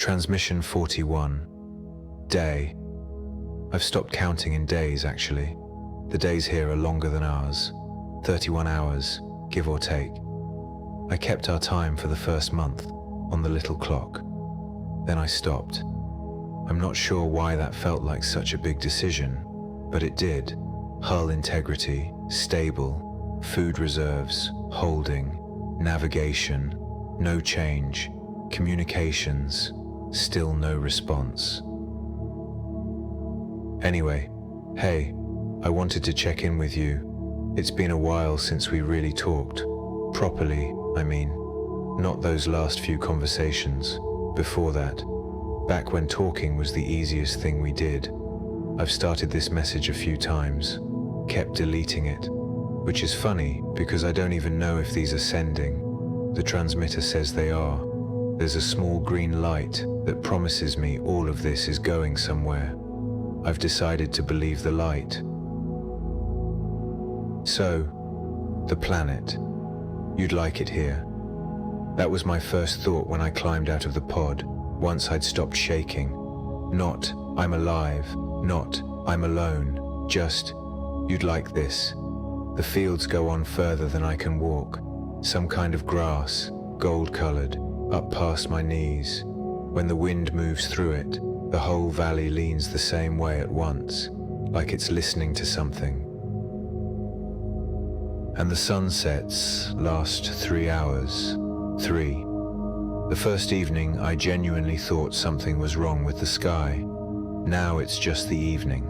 Transmission 41. Day. I've stopped counting in days, actually. The days here are longer than ours. 31 hours, give or take. I kept our time for the first month, on the little clock. Then I stopped. I'm not sure why that felt like such a big decision, but it did. Hull integrity, stable, food reserves, holding, navigation, no change, communications, still no response. Anyway, hey, I wanted to check in with you. It's been a while since we really talked. Properly, I mean. Not those last few conversations. Before that. Back when talking was the easiest thing we did. I've started this message a few times. Kept deleting it. Which is funny, because I don't even know if these are sending. The transmitter says they are. There's a small green light that promises me all of this is going somewhere. I've decided to believe the light. So, the planet. You'd like it here. That was my first thought when I climbed out of the pod, once I'd stopped shaking. Not, I'm alive, not, I'm alone, just, you'd like this. The fields go on further than I can walk. Some kind of grass, gold-colored, up past my knees. When the wind moves through it, the whole valley leans the same way at once, like it's listening to something. And the sunsets last 3 hours. 3. The first evening I genuinely thought something was wrong with the sky. Now it's just the evening.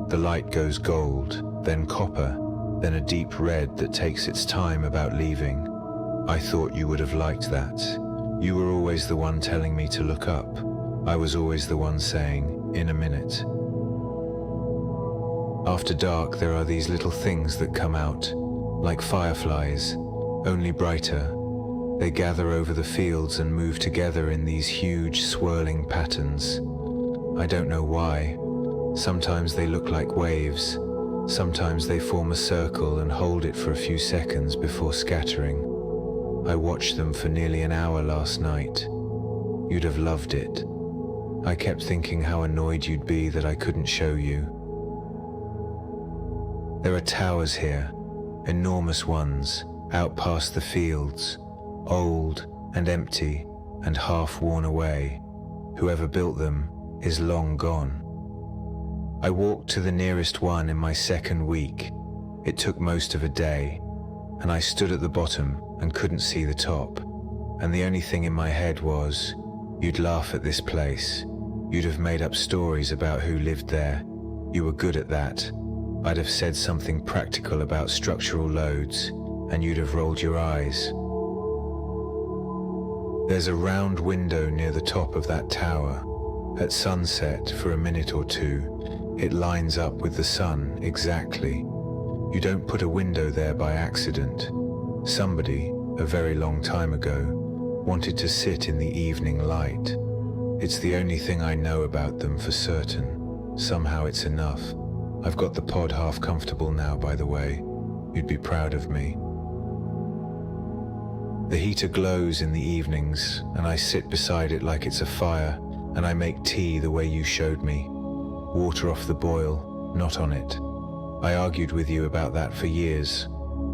The light goes gold, then copper, then a deep red that takes its time about leaving. I thought you would have liked that. You were always the one telling me to look up. I was always the one saying, in a minute. After dark there are these little things that come out, like fireflies, only brighter. They gather over the fields and move together in these huge swirling patterns. I don't know why. Sometimes they look like waves. Sometimes they form a circle and hold it for a few seconds before scattering. I watched them for nearly an hour last night. You'd have loved it. I kept thinking how annoyed you'd be that I couldn't show you. There are towers here, enormous ones, out past the fields, old and empty and half worn away. Whoever built them is long gone. I walked to the nearest one in my second week. It took most of a day, and I stood at the bottom and couldn't see the top. And the only thing in my head was, you'd laugh at this place. You'd have made up stories about who lived there. You were good at that. I'd have said something practical about structural loads, and you'd have rolled your eyes. There's a round window near the top of that tower. At sunset, for a minute or two, it lines up with the sun exactly. You don't put a window there by accident. Somebody, a very long time ago, wanted to sit in the evening light. It's the only thing I know about them for certain. Somehow it's enough. I've got the pod half comfortable now, by the way. You'd be proud of me. The heater glows in the evenings, and I sit beside it like it's a fire, and I make tea the way you showed me. Water off the boil, not on it. I argued with you about that for years.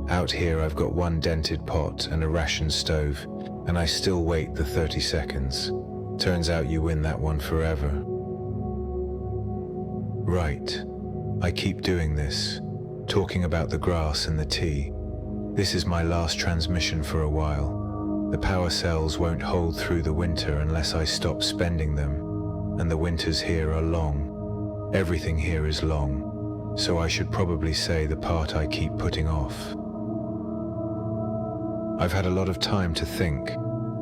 Out here I've got one dented pot and a ration stove, and I still wait the 30 seconds. Turns out you win that one forever. Right. I keep doing this, talking about the grass and the tea. This is my last transmission for a while. The power cells won't hold through the winter unless I stop spending them, and the winters here are long. Everything here is long, so I should probably say the part I keep putting off. I've had a lot of time to think.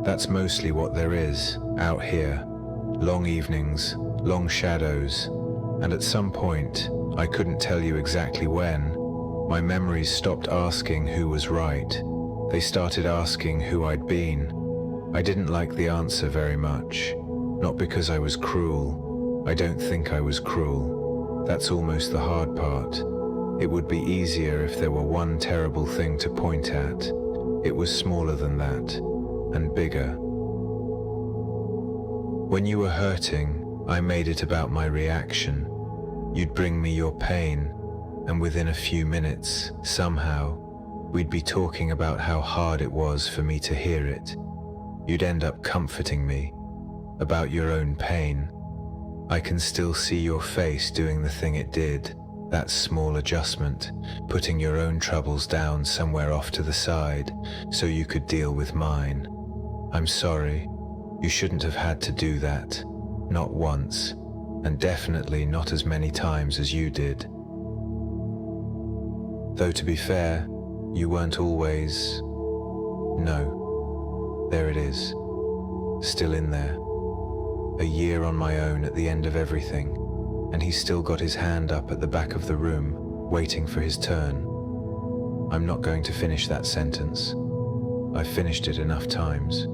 That's mostly what there is, out here. Long evenings, long shadows, and at some point, I couldn't tell you exactly when, my memories stopped asking who was right. They started asking who I'd been. I didn't like the answer very much. Not because I was cruel. I don't think I was cruel. That's almost the hard part. It would be easier if there were one terrible thing to point at. It was smaller than that, and bigger. When you were hurting, I made it about my reaction. You'd bring me your pain, and within a few minutes, somehow, we'd be talking about how hard it was for me to hear it. You'd end up comforting me about your own pain. I can still see your face doing the thing it did, that small adjustment, putting your own troubles down somewhere off to the side so you could deal with mine. I'm sorry. You shouldn't have had to do that. Not once, and definitely not as many times as you did. Though to be fair, you weren't always... No, there it is, still in there. A year on my own at the end of everything, and he's still got his hand up at the back of the room, waiting for his turn. I'm not going to finish that sentence. I've finished it enough times.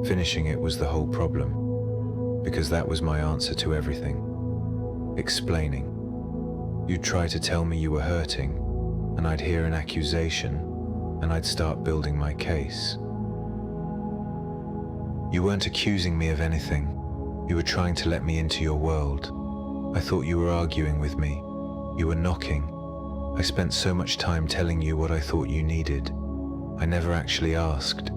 Finishing it was the whole problem, because that was my answer to everything. Explaining. You'd try to tell me you were hurting, and I'd hear an accusation, and I'd start building my case. You weren't accusing me of anything. You were trying to let me into your world. I thought you were arguing with me. You were knocking. I spent so much time telling you what I thought you needed. I never actually asked.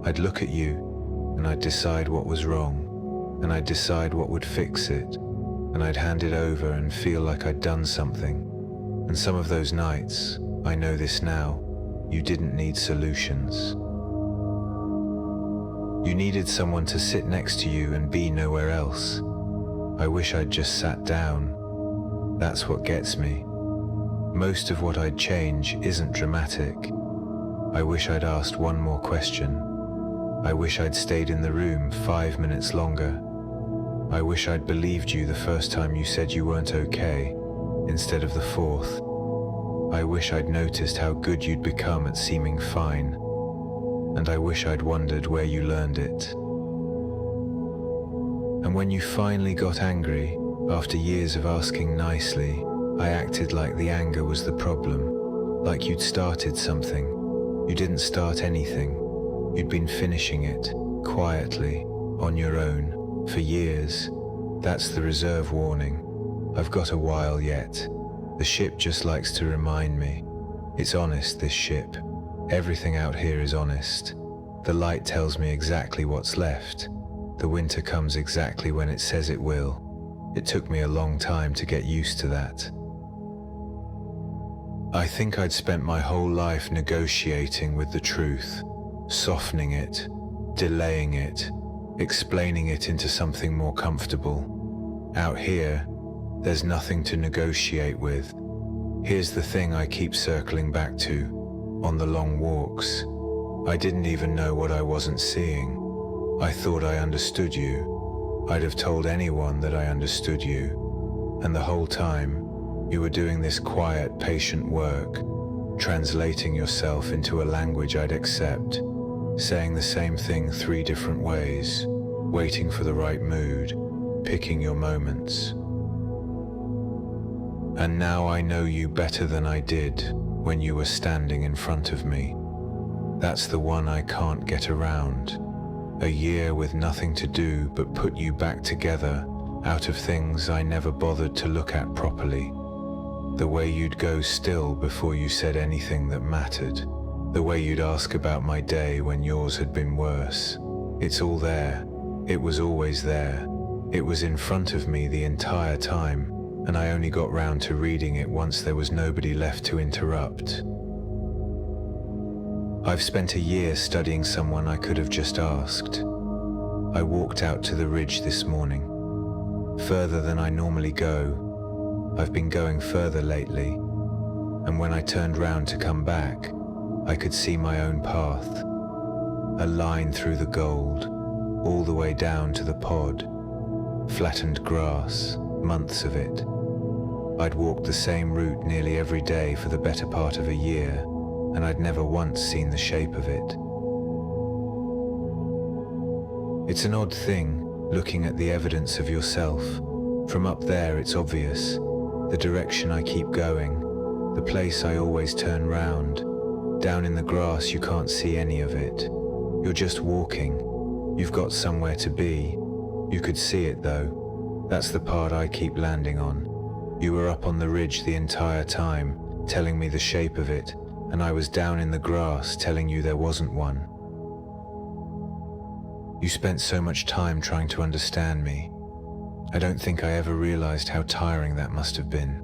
I'd look at you, and I'd decide what was wrong, and I'd decide what would fix it, and I'd hand it over and feel like I'd done something. And some of those nights, I know this now, you didn't need solutions. You needed someone to sit next to you and be nowhere else. I wish I'd just sat down. That's what gets me. Most of what I'd change isn't dramatic. I wish I'd asked one more question. I wish I'd stayed in the room 5 minutes longer. I wish I'd believed you the first time you said you weren't okay, instead of the fourth. I wish I'd noticed how good you'd become at seeming fine, and I wish I'd wondered where you learned it. And when you finally got angry, after years of asking nicely, I acted like the anger was the problem, like you'd started something. You didn't start anything. You'd been finishing it, quietly, on your own, for years. That's the reserve warning. I've got a while yet. The ship just likes to remind me. It's honest, this ship. Everything out here is honest. The light tells me exactly what's left. The winter comes exactly when it says it will. It took me a long time to get used to that. I think I'd spent my whole life negotiating with the truth, softening it, delaying it, explaining it into something more comfortable. Out here, there's nothing to negotiate with. Here's the thing I keep circling back to, on the long walks. I didn't even know what I wasn't seeing. I thought I understood you. I'd have told anyone that I understood you. And the whole time, you were doing this quiet, patient work, translating yourself into a language I'd accept, saying the same thing 3 different ways, waiting for the right mood, picking your moments. And now I know you better than I did when you were standing in front of me. That's the one I can't get around. A year with nothing to do but put you back together out of things I never bothered to look at properly. The way you'd go still before you said anything that mattered. The way you'd ask about my day when yours had been worse. It's all there. It was always there. It was in front of me the entire time, and I only got round to reading it once there was nobody left to interrupt. I've spent a year studying someone I could have just asked. I walked out to the ridge this morning. Further than I normally go. I've been going further lately, and when I turned round to come back, I could see my own path. A line through the gold, all the way down to the pod. Flattened grass, months of it. I'd walked the same route nearly every day for the better part of a year, and I'd never once seen the shape of it. It's an odd thing, looking at the evidence of yourself. From up there it's obvious. The direction I keep going, the place I always turn round. Down in the grass you can't see any of it. You're just walking. You've got somewhere to be. You could see it though. That's the part I keep landing on. You were up on the ridge the entire time, telling me the shape of it, and I was down in the grass telling you there wasn't one. You spent so much time trying to understand me. I don't think I ever realized how tiring that must have been.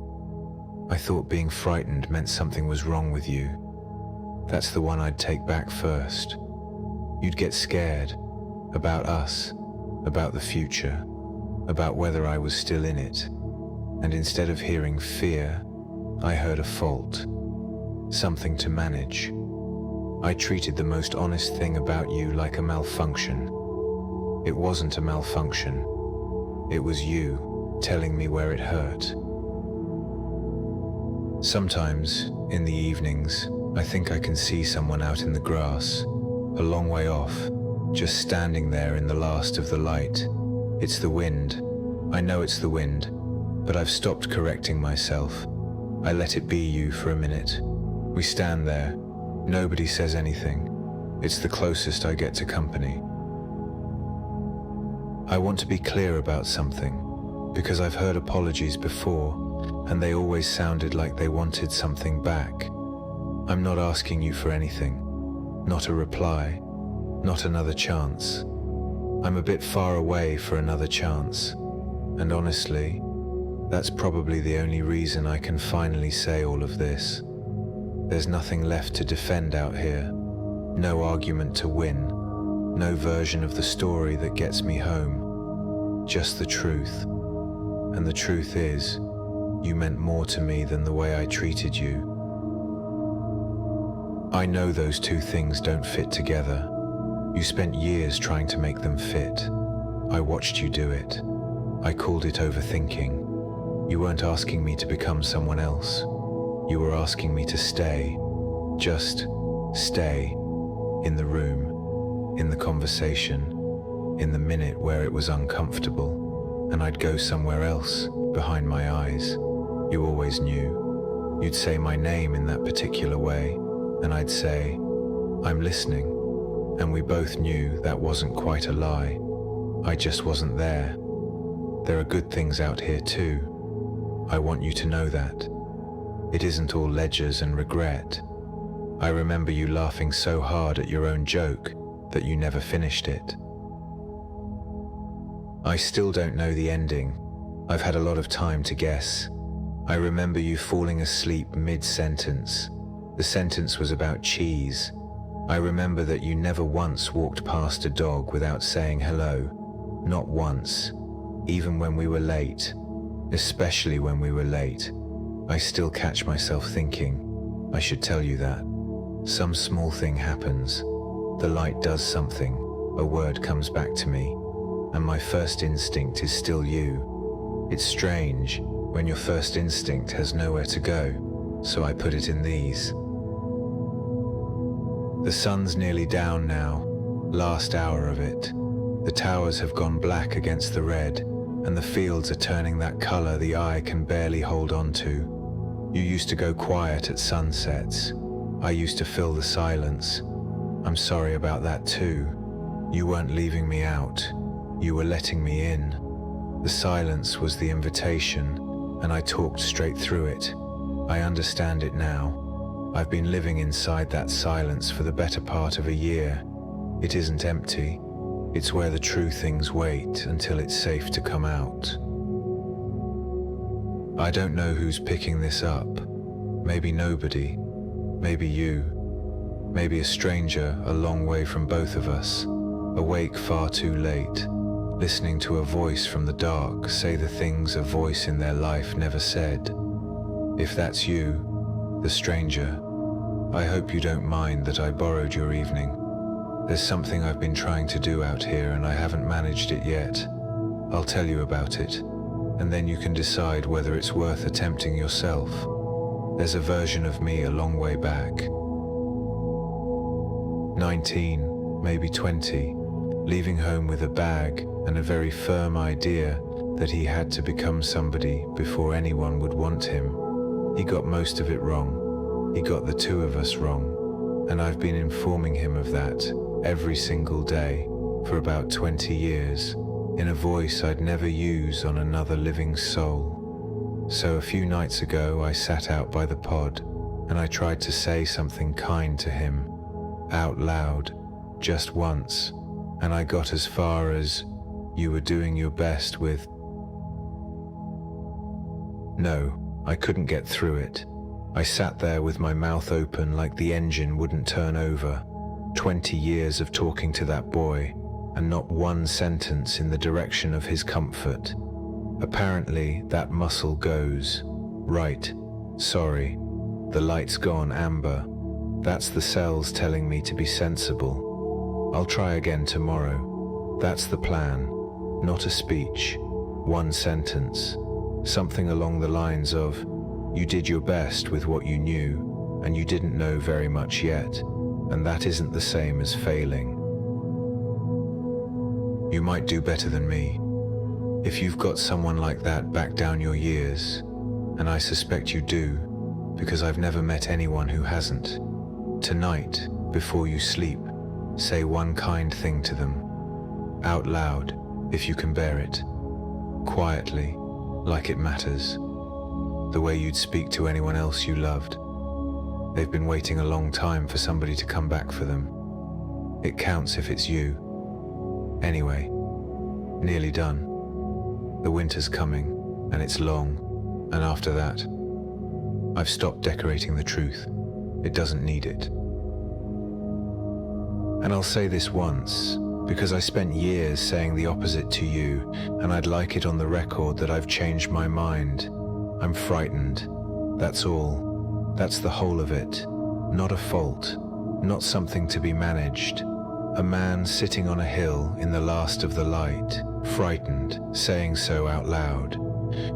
I thought being frightened meant something was wrong with you. That's the one I'd take back first. You'd get scared about us, about the future, about whether I was still in it. And instead of hearing fear, I heard a fault, something to manage. I treated the most honest thing about you like a malfunction. It wasn't a malfunction. It was you telling me where it hurt. Sometimes, in the evenings, I think I can see someone out in the grass, a long way off, just standing there in the last of the light. It's the wind. I know it's the wind, but I've stopped correcting myself. I let it be you for a minute. We stand there. Nobody says anything. It's the closest I get to company. I want to be clear about something, because I've heard apologies before, and they always sounded like they wanted something back. I'm not asking you for anything, not a reply, not another chance. I'm a bit far away for another chance, and honestly, that's probably the only reason I can finally say all of this. There's nothing left to defend out here, no argument to win, no version of the story that gets me home, just the truth. And the truth is, you meant more to me than the way I treated you. I know those two things don't fit together. You spent years trying to make them fit. I watched you do it. I called it overthinking. You weren't asking me to become someone else. You were asking me to stay. Just stay. In the room, in the conversation, in the minute where it was uncomfortable, and I'd go somewhere else, behind my eyes. You always knew. You'd say my name in that particular way, and I'd say, I'm listening, and we both knew that wasn't quite a lie. I just wasn't there. There are good things out here too. I want you to know that. It isn't all ledgers and regret. I remember you laughing so hard at your own joke that you never finished it. I still don't know the ending. I've had a lot of time to guess. I remember you falling asleep mid-sentence. The sentence was about cheese. I remember that you never once walked past a dog without saying hello. Not once. Even when we were late. Especially when we were late. I still catch myself thinking, I should tell you that. Some small thing happens. The light does something. A word comes back to me. And my first instinct is still you. It's strange when your first instinct has nowhere to go, so I put it in these. The sun's nearly down now, last hour of it. The towers have gone black against the red, and the fields are turning that color the eye can barely hold on to. You used to go quiet at sunsets. I used to fill the silence. I'm sorry about that too. You weren't leaving me out. You were letting me in. The silence was the invitation, and I talked straight through it. I understand it now. I've been living inside that silence for the better part of a year. It isn't empty. It's where the true things wait until it's safe to come out. I don't know who's picking this up. Maybe nobody. Maybe you. Maybe a stranger a long way from both of us. Awake far too late. Listening to a voice from the dark say the things a voice in their life never said. If that's you, the stranger, I hope you don't mind that I borrowed your evening. There's something I've been trying to do out here and I haven't managed it yet. I'll tell you about it, and then you can decide whether it's worth attempting yourself. There's a version of me a long way back. 19, maybe 20, leaving home with a bag and a very firm idea that he had to become somebody before anyone would want him. He got most of it wrong. He got the two of us wrong. And I've been informing him of that every single day for about 20 years. in a voice I'd never use on another living soul. So a few nights ago I sat out by the pod and I tried to say something kind to him, out loud, just once, and I got as far as, "You were doing your best with..." No, I couldn't get through it. I sat there with my mouth open like the engine wouldn't turn over. 20 years of talking to that boy, and not one sentence in the direction of his comfort. Apparently, that muscle goes, "Right, sorry, the light's gone amber. That's the cells telling me to be sensible. I'll try again tomorrow." That's the plan, not a speech, one sentence. Something along the lines of, "You did your best with what you knew, and you didn't know very much yet, and that isn't the same as failing. You might do better than me. If you've got someone like that back down your years, and I suspect you do, because I've never met anyone who hasn't, tonight, before you sleep, say one kind thing to them, out loud, if you can bear it, quietly, like it matters, the way you'd speak to anyone else you loved. They've been waiting a long time for somebody to come back for them. It counts if it's you. Anyway, nearly done. The winter's coming, and it's long, and after that, I've stopped decorating the truth. It doesn't need it. And I'll say this once, because I spent years saying the opposite to you, and I'd like it on the record that I've changed my mind. I'm frightened. That's all. That's the whole of it. Not a fault. Not something to be managed. A man sitting on a hill in the last of the light, frightened, saying so out loud.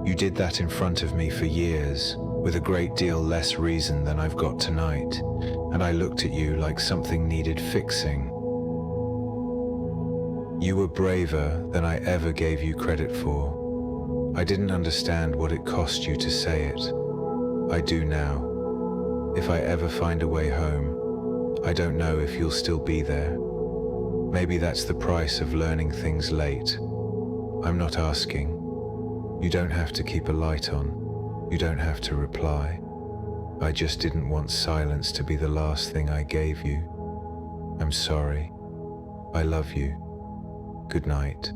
You did that in front of me for years, with a great deal less reason than I've got tonight, and I looked at you like something needed fixing. You were braver than I ever gave you credit for. I didn't understand what it cost you to say it. I do now. If I ever find a way home, I don't know if you'll still be there. Maybe that's the price of learning things late. I'm not asking. You don't have to keep a light on. You don't have to reply. I just didn't want silence to be the last thing I gave you. I'm sorry. I love you. Good night.